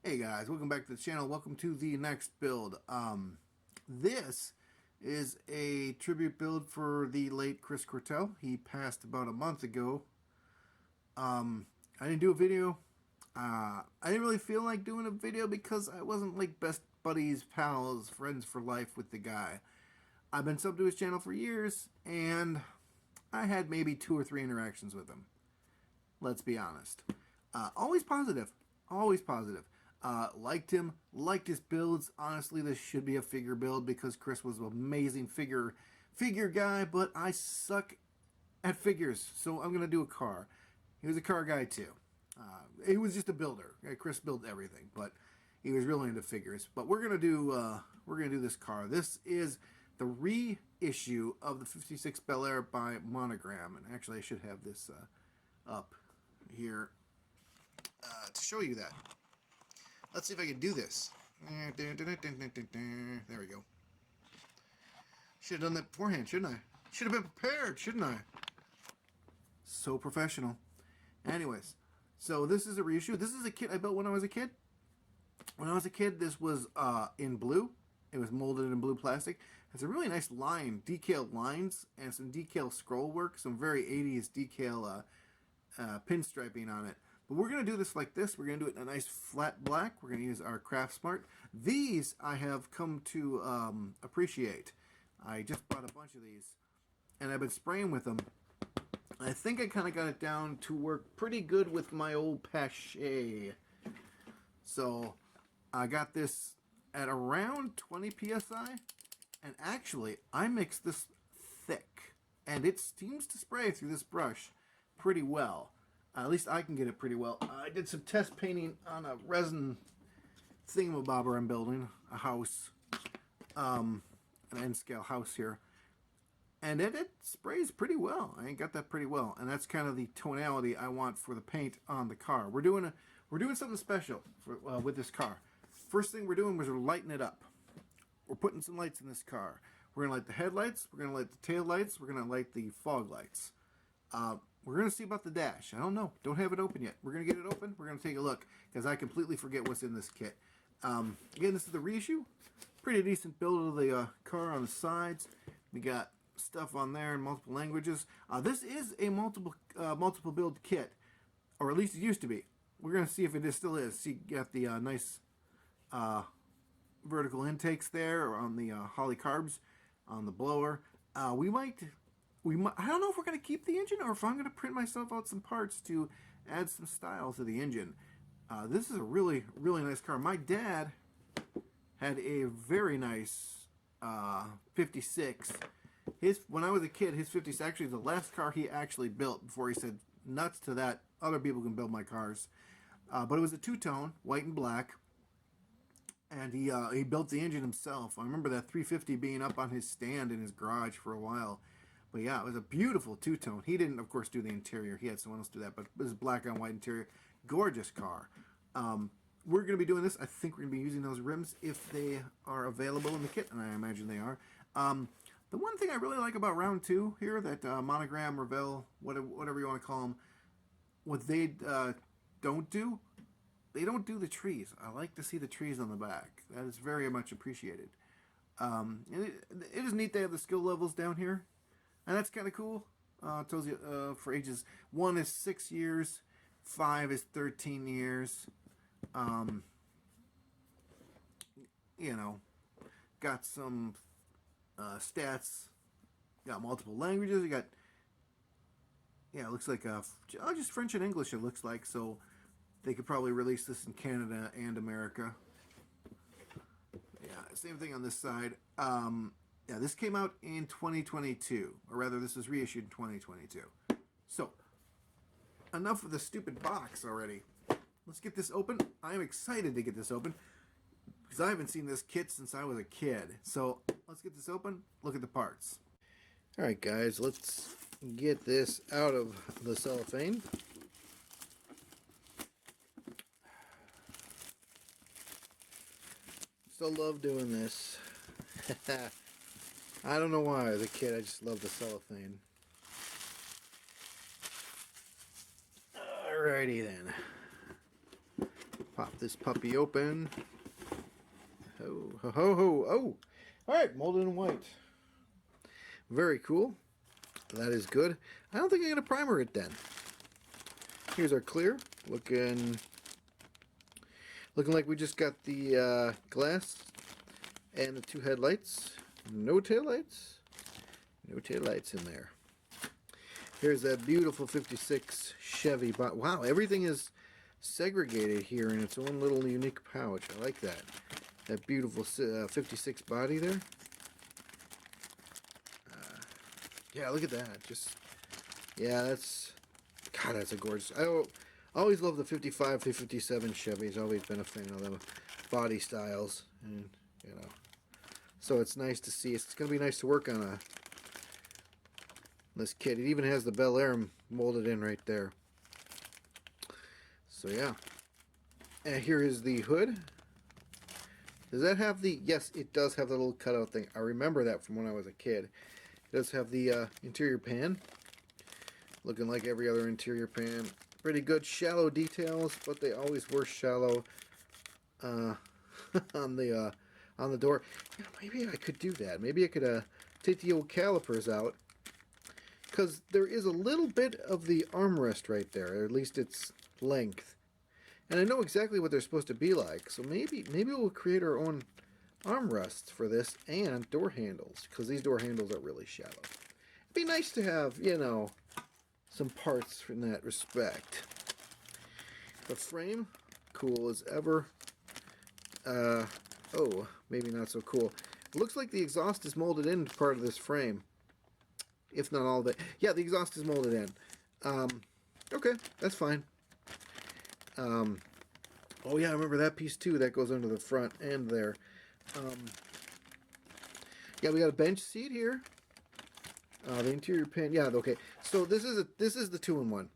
Hey guys, welcome back to the channel. Welcome to the next build. This is a tribute build for the late Chris Cortell. He passed about a month ago. I didn't do a video. I didn't really feel like doing a video because I wasn't like best buddies, pals, friends for life with the guy. I've been subbed to his channel for years, and I had maybe 2 or 3 interactions with him. Let's be honest. Always positive. Always positive. Liked him, liked his builds. Honestly, this should be a figure build because Chris was an amazing figure guy, but I suck at figures, so I'm going to do a car. He was a car guy too. He was just a builder. Chris built everything, but he was really into figures. But we're going to do this car. This is the reissue of the 56 Bel Air by Monogram, and actually I should have this up here to show you that. Let's see if I can do this. There we go. Should have done that beforehand, shouldn't I? Should have been prepared, shouldn't I? So professional. Anyways, so this is a reissue. This is a kit I built when I was a kid. When I was a kid, this was in blue. It was molded in blue plastic. It's a really nice line, decal lines, and some decal scroll work, some very 80s decal pinstriping on it. But we're going to do this like this. We're going to do it in a nice flat black. We're going to use our Craft Smart. These I have come to appreciate. I just bought a bunch of these, and I've been spraying with them. I think I kind of got it down to work pretty good with my old Pache. So I got this at around 20 psi, and actually I mixed this thick, and it seems to spray through this brush pretty well. At least I can get it pretty well. I did some test painting on a resin thingamabobber I'm building, a house, an N-scale house here, and it sprays pretty well. I got that pretty well, and that's kind of the tonality I want for the paint on the car. We're doing something special for, with this car. First thing we're doing was we're lighting it up. We're putting some lights in this car. We're gonna light the headlights. We're gonna light the tail lights. We're gonna light the fog lights. We're going to see about the dash. I don't know. Don't have it open yet. We're going to get it open. We're going to take a look because I completely forget what's in this kit. Again, this is the reissue. Pretty decent build of the car on the sides. We got stuff on there in multiple languages. This is a multiple build kit, or at least it used to be. We're going to see if it still is. See, you got the nice vertical intakes there, or on the Holly carbs on the blower. I don't know if we're going to keep the engine or if I'm going to print myself out some parts to add some style to the engine. This is a really, really nice car. My dad had a very nice 56. When I was a kid, his 56, actually the last car he actually built before he said, nuts to that, other people can build my cars. But it was a two-tone, white and black. And he built the engine himself. I remember that 350 being up on his stand in his garage for a while. But yeah, it was a beautiful two-tone. He didn't, of course, do the interior. He had someone else do that. But this is black on white interior. Gorgeous car. We're going to be doing this. I think we're going to be using those rims if they are available in the kit. And I imagine they are. The one thing I really like about round 2 here, that Monogram, Revell, whatever you want to call them, what they don't do, they don't do the trees. I like to see the trees on the back. That is very much appreciated. It is neat they have the skill levels down here. And that's kind of cool. It tells you for ages. 1 is 6 years. 5 is 13 years. You know, got some stats. Got multiple languages. You got, yeah, it looks like just French and English it looks like. So they could probably release this in Canada and America. Yeah, same thing on this side. Yeah, this came out in 2022, or rather this was reissued in 2022. So, enough of the stupid box already. Let's get this open. I am excited to get this open, because I haven't seen this kit since I was a kid. So, let's get this open, look at the parts. Alright guys, let's get this out of the cellophane. Still love doing this. I don't know why, as a kid I just love the cellophane. Alrighty then. Pop this puppy open. Ho, ho, ho, ho. Oh! Alright, molded in white. Very cool. That is good. I don't think I'm going to primer it then. Here's our clear. Looking like we just got the glass and the 2 headlights. No taillights. No taillights in there. Here's that beautiful 56 Chevy. Wow, everything is segregated here in its own little unique pouch. I like that. That beautiful 56 body there. Yeah, look at that. Just, yeah, that's, God, that's a gorgeous. I always love the 55 to 57 Chevys. Always been a fan of them body styles, and you know, so it's nice to see. It's gonna be nice to work on this kit. It even has the Bel Air molded in right there. So yeah, and here is the hood. Does that have the? Yes, it does have the little cutout thing. I remember that from when I was a kid. It does have the interior pan, looking like every other interior pan. Pretty good shallow details, but they always were shallow on the door. You know, maybe I could do that. Maybe I could take the old calipers out, because there is a little bit of the armrest right there, or at least its length, and I know exactly what they're supposed to be like. So maybe we'll create our own armrests for this and door handles, because these door handles are really shallow. It'd be nice to have, you know, some parts in that respect. The frame, cool as ever. Oh, maybe not so cool. It looks like the exhaust is molded into part of this frame, if not all of it. Yeah, the exhaust is molded in. Okay, that's fine. Oh yeah, I remember that piece too. That goes under the front end there. Yeah, we got a bench seat here. The interior pan. Yeah, okay. So this is the 2-in-1.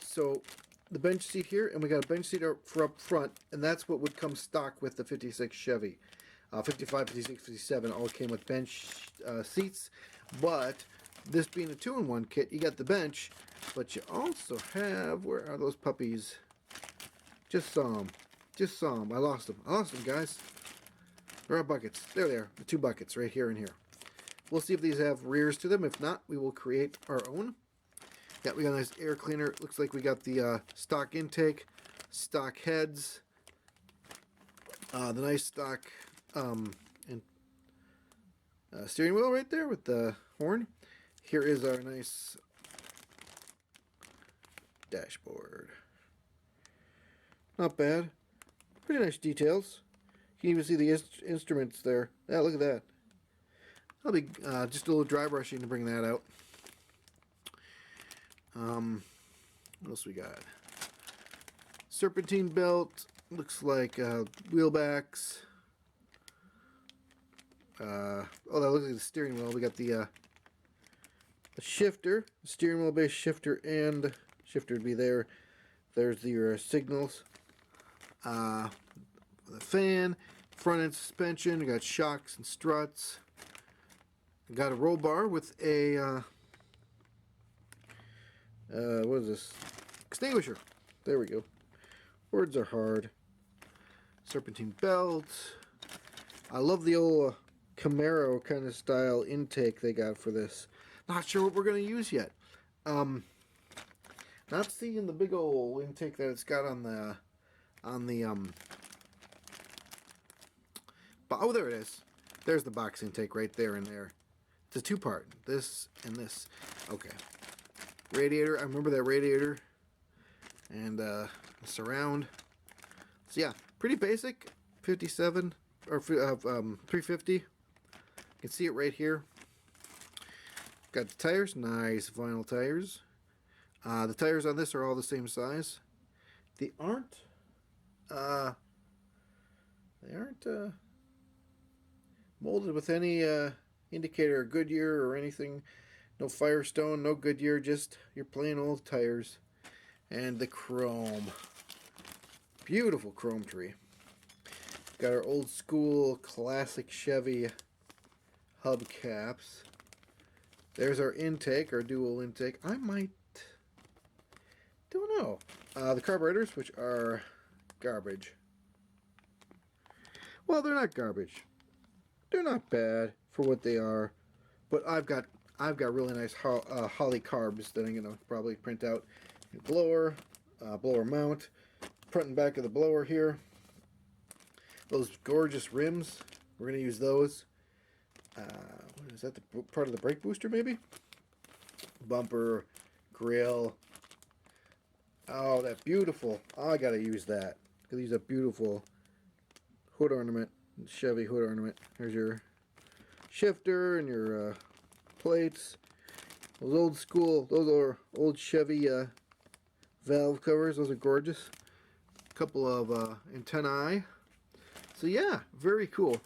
So the bench seat here, and we got a bench seat for up front, and that's what would come stock with the 56 Chevy. 55, 56, 57 all came with bench seats, but this being a 2-in-1 kit, you got the bench, but you also have, where are those puppies? Just saw them. Just saw them. I lost them, guys. There are buckets. There they are. The 2 buckets right here and here. We'll see if these have rears to them. If not, we will create our own. Yeah, we got a nice air cleaner. It looks like we got the stock intake, stock heads, the nice stock steering wheel right there with the horn. Here is our nice dashboard. Not bad. Pretty nice details. You can even see the instruments there. Yeah, look at that. That'll be just a little dry brushing to bring that out. What else we got? Serpentine belt. Looks like wheel backs. Oh, that looks like the steering wheel. We got the shifter, steering wheel based shifter, and shifter would be there. There's your signals. The fan, front end suspension. We got shocks and struts. We got a roll bar with a what is this? Extinguisher. There we go. Words are hard. Serpentine belt. I love the old Camaro kind of style intake they got for this. Not sure what we're going to use yet. Not seeing the big old intake that it's got on the oh, there it is. There's the box intake right there and there. It's a 2-part. This and this. Okay. Radiator. I remember that radiator. And surround. So yeah, pretty basic. 57 or 350. You can see it right here. Got the tires. Nice vinyl tires. The tires on this are all the same size. They aren't molded with any indicator or Goodyear or anything. No Firestone, no Goodyear, just your plain old tires. And the chrome. Beautiful chrome tree. Got our old school classic Chevy hubcaps. There's our intake, our dual intake. I might, don't know. The carburetors, which are garbage. Well, they're not garbage. They're not bad for what they are, but I've got really nice holly carbs that I'm gonna probably print out. Blower, blower mount, front and back of the blower here. Those gorgeous rims, we're gonna use those. What is that? The part of the brake booster, maybe? Bumper, grill. Oh, that beautiful! Oh, I gotta use that. Gotta use a beautiful hood ornament, Chevy hood ornament. There's your shifter and your plates. Those old school, those are old Chevy valve covers. Those are gorgeous. A couple of antennae. So yeah, very cool.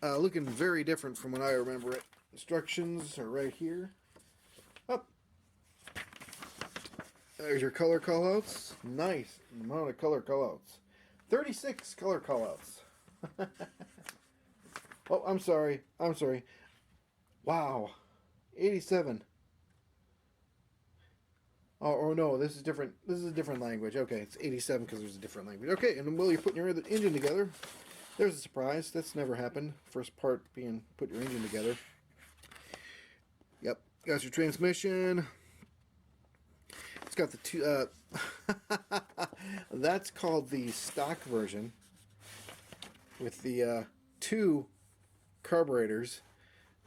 Looking very different from when I remember it. Instructions are right here. Up. There's your color callouts. Nice amount of color callouts. 36 color callouts. Oh, I'm sorry. Wow. 87. Oh no, this is different. This is a different language. Okay, it's 87 because there's a different language. Okay, and while you're putting your engine together, there's a surprise. That's never happened. First part being put your engine together. Yep, got your transmission. It's got the two. That's called the stock version with the two carburetors.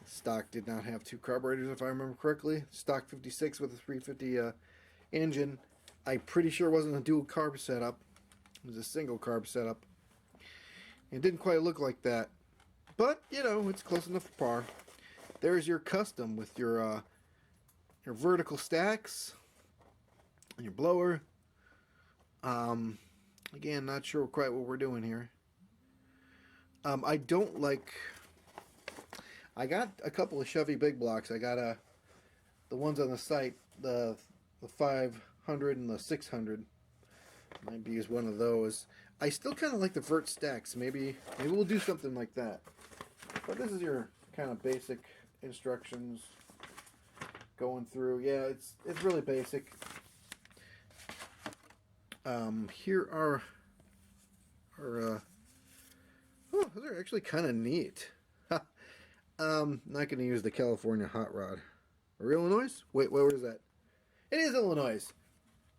Stock did not have two carburetors, if I remember correctly. Stock 56 with a 350 engine. I'm pretty sure it wasn't a dual carb setup. It was a single carb setup. It didn't quite look like that, but you know, it's close enough for par. There's your custom with your vertical stacks and your blower. Again, not sure quite what we're doing here. I don't like. I got a couple of Chevy big blocks. I got the ones on the site, the 500 and the 600. Might use one of those. I still kind of like the vert stacks. Maybe we'll do something like that. But this is your kind of basic instructions going through. Yeah, it's really basic. Here are our. Oh, those are actually kind of neat. Not going to use the California hot rod. Or Illinois? Wait, where is that? It is Illinois.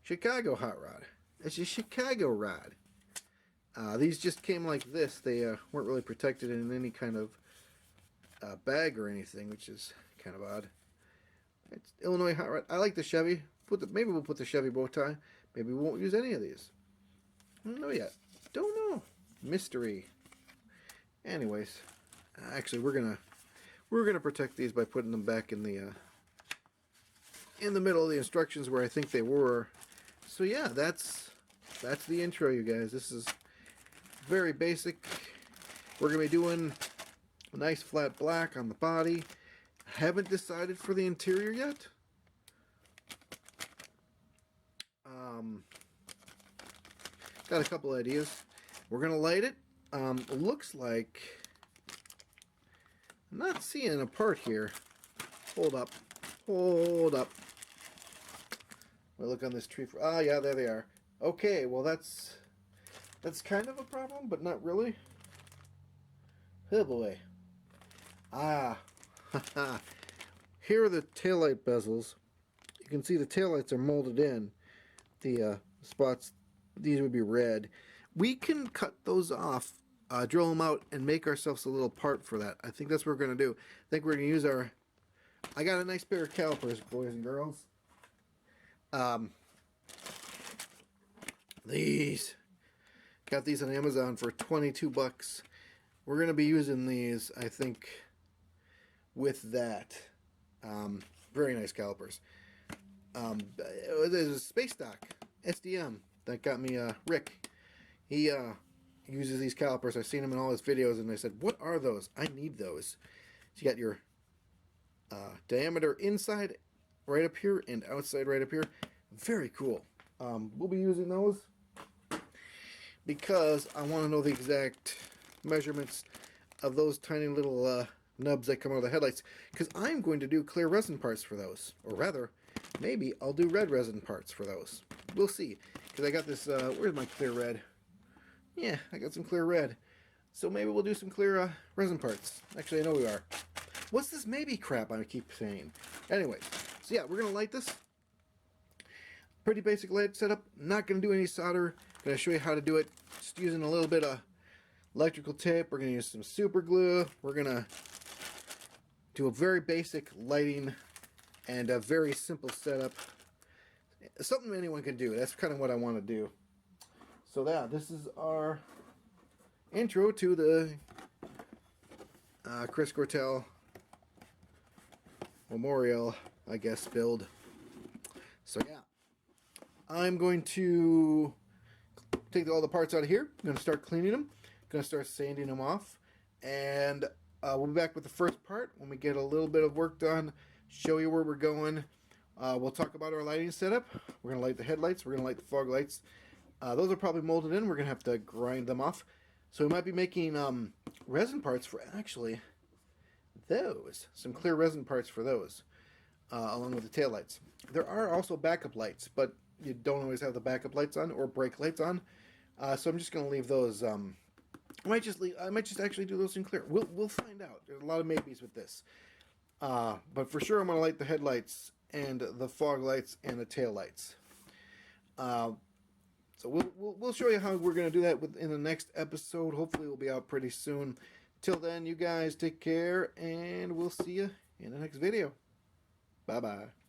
Chicago hot rod. It's a Chicago rod. These just came like this. They weren't really protected in any kind of bag or anything, which is kind of odd. It's Illinois hot rod. I like the Chevy. Maybe we'll put the Chevy bow tie. Maybe we won't use any of these. I don't know yet. Don't know. Mystery. Anyways, actually, we're gonna protect these by putting them back in the middle of the instructions where I think they were. So yeah, that's the intro, you guys. This is very basic. We're gonna be doing a nice flat black on the body. Haven't decided for the interior yet. Got a couple ideas. We're gonna light it. Looks like I'm not seeing a part here. Hold up. We'll look on this tree for. Ah, yeah, there they are. Okay, well that's kind of a problem, but not really. Oh boy. Ah, here are the taillight bezels. You can see the taillights are molded in. The spots, these would be red. We can cut those off, drill them out, and make ourselves a little part for that. I think that's what we're going to do. I think we're going to use our... I got a nice pair of calipers, boys and girls. These. Got these on Amazon for 22 bucks. We're going to be using these, I think, with that. Very nice calipers. There's a space dock, SDM, that got me Rick. He uses these calipers. I've seen him in all his videos, and I said, what are those? I need those. So you got your diameter inside right up here and outside right up here. Very cool. We'll be using those because I want to know the exact measurements of those tiny little nubs that come out of the headlights, because I'm going to do clear resin parts for those, or rather, maybe I'll do red resin parts for those. We'll see, because I got this, where's my clear red? Yeah, I got some clear red. So maybe we'll do some clear resin parts. Actually, I know we are. What's this maybe crap I keep saying? Anyways, so yeah, we're going to light this. Pretty basic light setup. Not going to do any solder. Going to show you how to do it. Just using a little bit of electrical tape. We're going to use some super glue. We're going to do a very basic lighting and a very simple setup. Something anyone can do. That's kind of what I want to do. So yeah, this is our intro to the Chris Cortell Memorial, I guess, build. So yeah, I'm going to take all the parts out of here. I'm going to start cleaning them. I'm going to start sanding them off. And we'll be back with the first part when we get a little bit of work done, show you where we're going. We'll talk about our lighting setup. We're going to light the headlights. We're going to light the fog lights. Those are probably molded in. We're going to have to grind them off. So we might be making resin parts for actually those. Some clear resin parts for those, along with the taillights. There are also backup lights, but you don't always have the backup lights on or brake lights on. So I'm just going to leave those. I might just actually do those in clear. We'll find out. There's a lot of maybes with this. But for sure I'm going to light the headlights and the fog lights and the tail lights. So we'll show you how we're going to do that in the next episode. Hopefully we'll be out pretty soon. Till then, you guys take care, and we'll see you in the next video. Bye-bye.